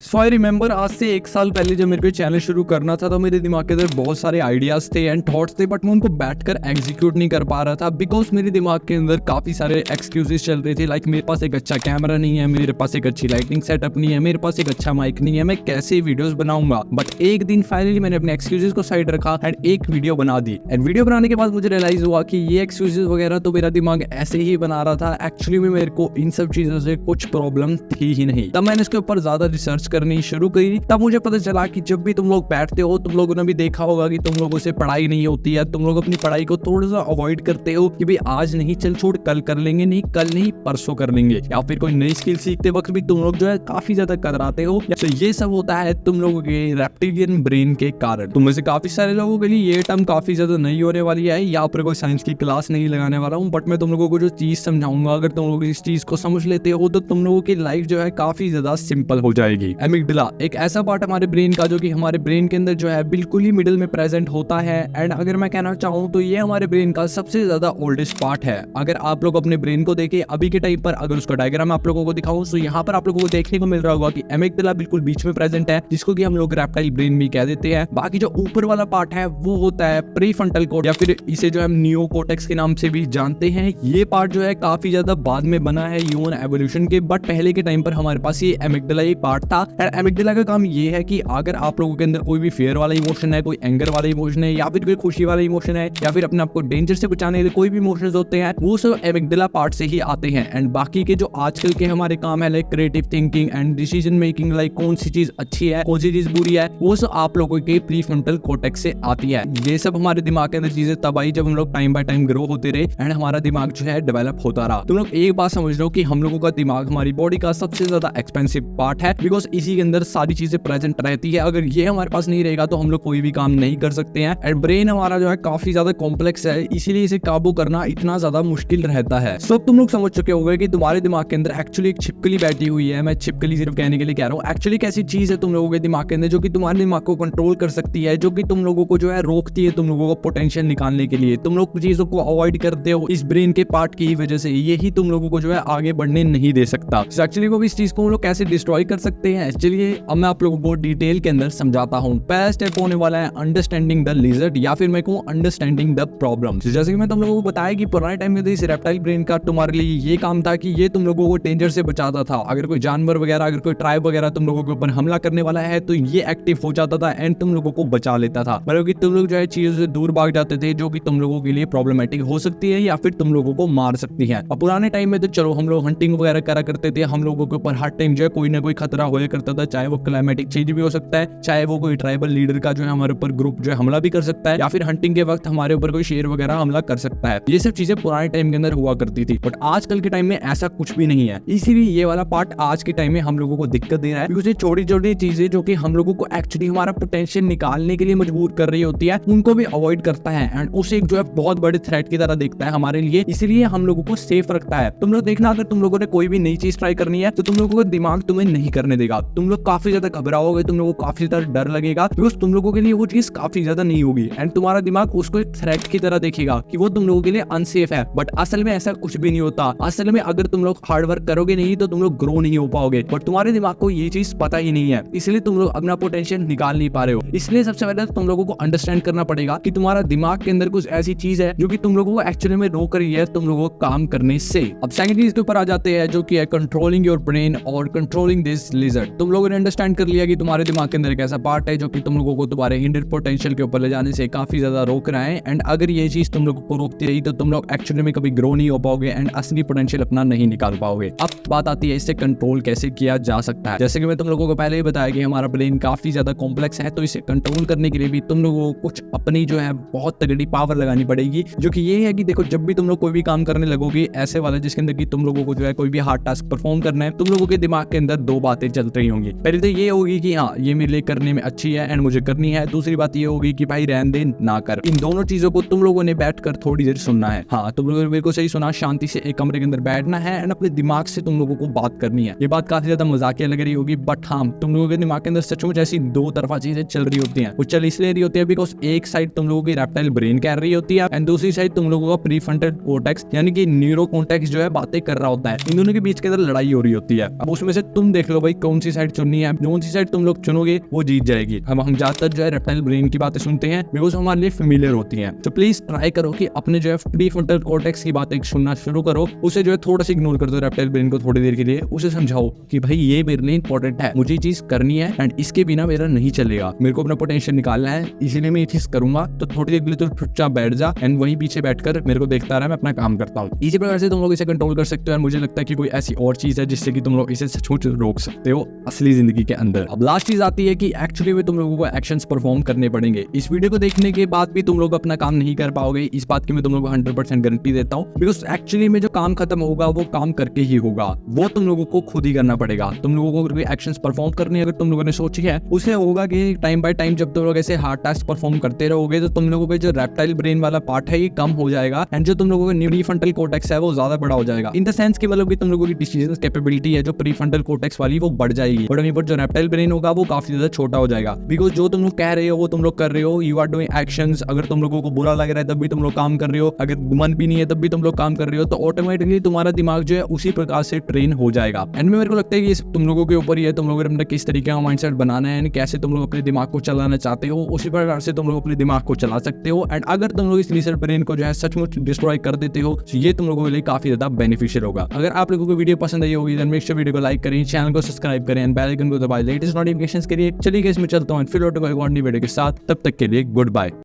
So I remember आज से 1 साल पहले जब मेरे को चैनल शुरू करना था तो मेरे दिमाग के अंदर बहुत सारे आइडियाज थे एंड थॉट्स थे, बट मैं उनको बैठकर एग्जीक्यूट नहीं कर पा रहा था बिकॉज मेरे दिमाग के अंदर काफी सारे एक्सक्यूजेस चल रहे थे। लाइक मेरे पास एक अच्छा कैमरा नहीं है, मेरे पास एक अच्छी लाइटिंग सेटअप नहीं है, मेरे पास एक अच्छा माइक नहीं है, मैं कैसे वीडियोस बनाऊंगा। बट एक दिन फाइनली मैंने अपने एक्सक्यूजेस को साइड रखा एंड एक वीडियो बना दी। एंड वीडियो बनाने के बाद मुझे रियलाइज हुआ कि ये एक्सक्यूजेस वगैरह तो मेरा दिमाग ऐसे ही बना रहा था, एक्चुअली में मेरे को इन सब चीजों से कुछ प्रॉब्लम थी ही नहीं। तब मैंने इसके ऊपर ज्यादा रिसर्च करनी शुरू करी। तब मुझे पता चला कि जब भी तुम लोग बैठते हो, तुम लोगों ने भी देखा होगा कि तुम लोगों से पढ़ाई नहीं होती है, तुम लोग अपनी पढ़ाई को थोड़ा सा अवॉइड करते हो कि भाई आज नहीं, चल छोड़ कल कर लेंगे, नहीं कल नहीं परसों कर लेंगे, या फिर कोई नई स्किल सीखते वक्त भी तुम लोग जो है काफी ज्यादा कतराते हो। तो ये सब होता है तुम लोगों के रेप्टिलियन ब्रेन के कारण। तुम में से काफी सारे लोगों के लिए ये टर्म काफी ज्यादा नई होने वाली है, यहाँ पर कोई साइंस की क्लास नहीं लगाने वाला हूँ, बट मैं तुम लोगों को जो चीज समझाऊंगा, अगर तुम लोग इस चीज को समझ लेते हो तो तुम लोगों की लाइफ जो है काफी ज्यादा सिंपल हो जाएगी। एमिगडाला एक ऐसा पार्ट हमारे ब्रेन का जो कि हमारे ब्रेन के अंदर जो है बिल्कुल ही मिडिल में प्रेजेंट होता है। एंड अगर मैं कहना चाहूँ तो ये हमारे ब्रेन का सबसे ज्यादा ओल्डेस्ट पार्ट है। अगर आप लोग अपने ब्रेन को देखें अभी के टाइम पर, अगर उसका डायग्राम आप लोगों को दिखाऊं तो यहाँ पर आप लोगों को देखने को मिल रहा होगा कि एमिगडाला बिल्कुल बीच में प्रेजेंट है, जिसको कि हम लोग रेप्टाइल ब्रेन भी कह देते हैं। बाकी जो ऊपर वाला पार्ट है वो होता है प्रीफ्रंटल कॉर्टेक्स, या फिर इसे जो हम नियोकॉर्टेक्स के नाम से भी जानते हैं। ये पार्ट जो है काफी ज्यादा बाद में बना है ह्यूमन एवोल्यूशन के, बट पहले के टाइम पर हमारे पास ये एमिगडाला ही पार्ट था। एमिगडाला का काम ये है कि अगर आप लोगों के अंदर कोई भी फेयर वाला इमोशन है, कोई एंगर वाला इमोशन है, या फिर कोई खुशी वाला इमोशन है, या फिर अपने आपको डेंजर से बचाने के लिए कोई भी इमोशंस होते हैं, वो सब एमिगडाला पार्ट से ही आते हैं। एंड बाकी के जो आजकल के हमारे काम है, like creative thinking and decision making, like कौन सी चीज अच्छी है कौन सी चीज बुरी है, वो सब आप लोगों के प्रीफ्रंटल कॉर्टेक्स से आती है। ये सब हमारे दिमाग के अंदर चीजें तब आई जब हम लोग टाइम बाय टाइम ग्रो होते रहे एंड हमारा दिमाग जो है डेवलप होता रहा। तुम लोग एक बात समझ लो कि हम लोगों का दिमाग हमारी बॉडी का सबसे ज्यादा एक्सपेंसिव पार्ट है, बिकॉज इसी के अंदर सारी चीजें प्रेजेंट रहती है। अगर ये हमारे पास नहीं रहेगा तो हम लोग कोई भी काम नहीं कर सकते हैं। एंड ब्रेन हमारा जो है काफी ज्यादा कॉम्प्लेक्स है, इसीलिए इसे काबू करना इतना ज्यादा मुश्किल रहता है। सो तुम लोग समझ चुके होंगे कि तुम्हारे दिमाग के अंदर एक्चुअली एक छिपकली बैठी हुई है। मैं छिपकली सिर्फ कहने के लिए कह रहा हूँ, एक्चुअली एक ऐसी चीज है तुम लोगों के दिमाग के अंदर जो कि तुम्हारे दिमाग को कंट्रोल कर सकती है, जो कि तुम लोगों को जो है रोकती है तुम लोगों को पोटेंशियल निकालने के लिए। तुम लोग चीजों को अवॉइड करते हो इस ब्रेन के पार्ट की वजह से, यही तुम लोगों को जो है आगे बढ़ने नहीं दे सकता। एक्चुअली वो इस चीज को हम लोग कैसे डिस्ट्रॉय कर सकते हैं, चलिए अब मैं आप लोगों को डिटेल के अंदर समझाता हूँ। पहला स्टेप होने वाला है अंडरस्टैंडिंग द लिजर्ड, या फिर मैं कहूँ अंडरस्टैंडिंग द प्रॉब्लम। जैसे कि मैं तुम लोगों को बताया कि पुराने टाइम में इस रेप्टाइल ब्रेन का तुम्हारे लिए ये काम था कि ये तुम लोगों को डेंजर से बचाता था। अगर कोई जानवर वगैरह, अगर कोई ट्राइब वगैरह तुम लोगों के ऊपर हमला करने वाला है तो ये एक्टिव हो जाता था एंड तुम लोगों को बचा लेता था। मतलब कि तुम लोग जो है चीजों से दूर भाग जाते थे जो कि तुम लोगों के लिए प्रॉब्लमेटिक हो सकती है या फिर तुम लोगों को मार सकती है। और पुराने टाइम में तो चलो हम लोग हंटिंग वगैरह करा करते थे, हम लोगों के ऊपर हर टाइम जो है कोई ना कोई खतरा होया करता था, चाहे वो क्लाइमेटिक चेंज भी हो सकता है, चाहे वो कोई ट्राइबल लीडर का जो है हमारे ऊपर ग्रुप जो है हमला भी कर सकता है, या फिर हंटिंग के वक्त हमारे ऊपर कोई शेर वगैरह हमला कर सकता है। ये सब चीजें पुराने टाइम के अंदर हुआ करती थी, बट आजकल के टाइम में ऐसा कुछ भी नहीं है। इसीलिए ये वाला पार्ट आज के टाइम में हम लोगों को दिक्कत दे रहा है, क्योंकि छोटी छोटी चीजें जो कि हम लोगों को एक्चुअली हमारा पोटेंशियल निकालने के लिए मजबूर कर रही होती है, उनको भी अवॉइड करता है एंड उसे एक जो है बहुत बड़े थ्रेट की तरह देखता है हमारे लिए, इसलिए हम लोगों को सेफ रखता है। तुम लोग देखना, अगर तुम लोगों ने कोई भी नई चीज ट्राई करनी है तो तुम लोगों का दिमाग तुम्हें नहीं करने देगा। तुम लोग काफी ज्यादा घबराओगे, तुम लोगों को काफी ज्यादा डर लगेगा, बिकॉज तुम लोगों के लिए वो चीज काफी ज्यादा नहीं होगी एंड तुम्हारा दिमाग उसको एक थ्रेट की तरह देखेगा कि वो तुम लोगों के लिए अनसेफ है। बट असल में ऐसा कुछ भी नहीं होता। असल में अगर तुम लोग हार्ड वर्क करोगे नहीं तो तुम लोग ग्रो नहीं हो पाओगे, बट तुम्हारे दिमाग को ये चीज पता ही नहीं है, इसलिए तुम लोग अपना पोटेंशियल निकाल नहीं पा रहे हो। इसलिए सबसे पहले तुम लोगों को अंडरस्टैंड करना पड़ेगा कि तुम्हारा दिमाग के अंदर कुछ ऐसी चीज है जो कि तुम लोगों को एक्चुअली में रोक रही है तुम लोगों को काम करने से। अब सेकंड चीज के ऊपर आ जाते हैं जो कि है कंट्रोलिंग योर ब्रेन और कंट्रोलिंग दिस लिजर्ड। तुम लोगों ने अंडरस्टैंड कर लिया कि तुम्हारे दिमाग के अंदर एक ऐसा पार्ट है जो कि तुम लोगों को तुम्हारे हिडन पोटेंशियल के ऊपर ले जाने से काफी ज्यादा रोक रहा है। एंड अगर ये चीज तुम लोगों को रोकती रही तो तुम लोग एक्चुअली में कभी ग्रो नहीं हो पाओगे एंड असली पोटेंशियल अपना नहीं निकाल पाओगे। अब बात आती है इससे कंट्रोल कैसे किया जा सकता है। जैसे कि मैं तुम लोगों को पहले ही बताया कि हमारा ब्रेन काफी ज्यादा कॉम्प्लेक्स है, तो इसे कंट्रोल करने के लिए भी तुम लोगों को कुछ अपनी जो है बहुत तगड़ी पावर लगानी पड़ेगी, जो कि ये है कि देखो जब भी तुम लोग कोई भी काम करने लगोगे ऐसे वाला जिसके अंदर कि तुम लोगों को जो है कोई भी हार्ड टास्क परफॉर्म करना है, तुम लोगों के दिमाग के अंदर दो बातें चल रही होंगी। पहले तो ये होगी कि हाँ ये मेरे लिए करने में अच्छी है एंड मुझे करनी है। दूसरी बात ये होगी कि भाई रहने दे ना कर। इन दोनों चीजों को तुम लोगों ने बैठकर थोड़ी देर सुनना है। हाँ तुम लोगों ने बिल्कुल सही सुना, शांति से एक कमरे के अंदर बैठना है एंड अपने दिमाग से तुम लोगों को बात करनी है। ये बात काफी ज्यादा मजाकिया लग रही होगी, बट हाँ तुम लोगों के दिमाग के अंदर सचमुच ऐसी दो तरफा चीजें चल रही होती हैं। वो चल इसलिए रही होती है बिकॉज एक साइड तुम लोगों की रेप्टाइल ब्रेन कह रही होती है एंड दूसरी साइड तुम लोगों का प्रीफ्रंटल कॉर्टेक्स यानी कि न्यूरो कॉर्टेक्स जो है बातें कर रहा होता है। इन दोनों के बीच के अंदर लड़ाई हो रही होती है। अब उसमें से तुम देख लो भाई कौन सी सी साइड चुननी है, जो सी साइड तुम लोग चुनोगे वो जीत जाएगी। हम ज्यादातर जो है रेप्टाइल ब्रेन की बातें सुनते हैं बिकॉज हमारे लिए फेमिलियर होती हैं। तो प्लीज ट्राई करो कि अपने जो है प्रीफ्रंटल कॉर्टेक्स की बातें सुनना शुरू करो, उसे जो है थोड़ा सा इग्नोर कर दो रेप्टाइल ब्रेन को थोड़ी देर के लिए। उसे समझाओ कि भाई ये मेरे लिए इंपॉर्टेंट है, मुझे ये चीज करनी है एंड इसके बिना मेरा नहीं चलेगा, मेरे को अपना पोटेंशियल निकालना है, इसीलिए मैं ये चीज करूंगा। तो थोड़ी देर के लिए तो चुपचाप बैठ जा एंड वहीं पीछे बैठकर मेरे को देखता रहा, मैं अपना काम करता हूँ। इसी प्रकार से तुम लोग इसे कंट्रोल कर सकते हो। और मुझे लगता है कि कोई ऐसी और चीज है जिससे कि तुम लोग इसे सचमुच रोक सकते हो असली जिंदगी के अंदर। अब लास्ट चीज आती है कि एक्चुअली में तुम लोगों को एक्शंस परफॉर्म करने पड़ेंगे। इस वीडियो को देखने के बाद भी तुम लोग अपना काम नहीं कर पाओगे, इस बात की मैं तुम लोगों को 100% गारंटी देता हूँ। बिकॉज एक्चुअली में जो काम खत्म होगा वो काम करके ही होगा, वो तुम लोगों को खुद ही करना पड़ेगा। तुम लोगों को एक्शंस परफॉर्म करने अगर तुम लोगों ने सोची है, उसे होगा कि टाइम बाय टाइम जब तुम लोग ऐसे हार्ड टास्क परफॉर्म करते रहोगे तो तुम लोगों के जो रेप्टाइल ब्रेन वाला पार्ट है ये कम हो जाएगा एंड जो तुम लोगों का प्रीफ्रंटल कॉर्टेक्स है वो ज्यादा बड़ा हो जाएगा। इन द सेंस कि मतलब कि तुम लोगों की डिसीजन कैपेबिलिटी है जो प्रीफ्रंटल कॉर्टेक्स वाली वो बढ़ जाएगी, बट वहीं पर जो रेप्टाइल ब्रेन होगा वो काफी ज्यादा छोटा हो जाएगा। बिकॉज जो तुम लोग कह रहे हो वो तुम लोग कर रहे हो, यू आर डूइंग एक्शंस। अगर तुम लोगों को बुरा लग रहा है तब भी तुम लोग काम कर रहे हो, अगर मन भी नहीं है तब भी तुम लोग काम कर रहे हो, तो ऑटोमेटिकली तुम्हारा दिमाग जो है उसी प्रकार से ट्रेन हो जाएगा। एंड मेरे को लगता है कि तुम लोगों के ऊपर ही है, तुम लोगों ने अपना किस तरीके का माइंडसेट बनाना है, कैसे तुम लोग अपने दिमाग को चलाना चाहते हो, उसी प्रकार से तुम लोग अपने दिमाग को चला सकते हो। एंड अगर तुम लोग इस रीसेट ब्रेन को जो है सचमुच डिस्ट्रॉय कर देते हो तो ये तुम लोगों के लिए काफी ज्यादा बेनिफिशियल होगा। अगर आप लोगों को वीडियो पसंद आई होगी देन मेक श्योर वीडियो को लाइक करें, चैनल को सब्सक्राइब करें एंड बेल आइकन को दबाएं लेटेस्ट नोटिफिकेशंस के लिए। चलिए इसमें चलता हूं फिर लौटूंगा एक और नई वीडियो के साथ, तब तक के लिए गुड बाय।